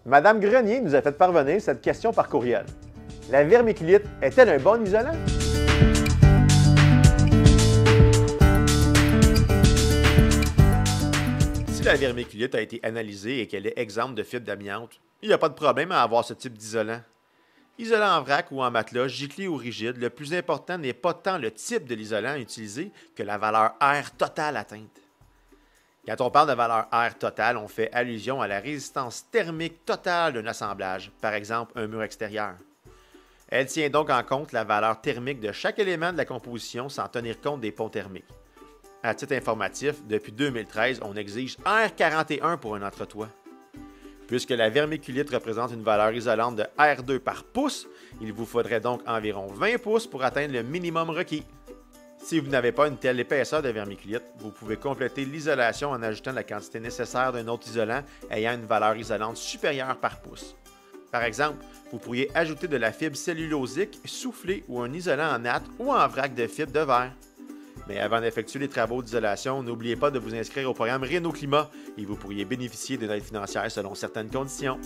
Madame Grenier nous a fait parvenir cette question par courriel. La vermiculite est-elle un bon isolant? Si la vermiculite a été analysée et qu'elle est exempte de fibres d'amiante, il n'y a pas de problème à avoir ce type d'isolant. Isolant en vrac ou en matelas, giclé ou rigide, le plus important n'est pas tant le type de l'isolant utilisé que la valeur R totale atteinte. Quand on parle de valeur R totale, on fait allusion à la résistance thermique totale d'un assemblage, par exemple un mur extérieur. Elle tient donc en compte la valeur thermique de chaque élément de la composition sans tenir compte des ponts thermiques. À titre informatif, depuis 2013, on exige R41 pour un entretoit. Puisque la vermiculite représente une valeur isolante de R2 par pouce, il vous faudrait donc environ 20 pouces pour atteindre le minimum requis. Si vous n'avez pas une telle épaisseur de vermiculite, vous pouvez compléter l'isolation en ajoutant la quantité nécessaire d'un autre isolant ayant une valeur isolante supérieure par pouce. Par exemple, vous pourriez ajouter de la fibre cellulosique soufflée ou un isolant en natte ou en vrac de fibre de verre. Mais avant d'effectuer les travaux d'isolation, n'oubliez pas de vous inscrire au programme Réno Climat et vous pourriez bénéficier d'une aide financière selon certaines conditions.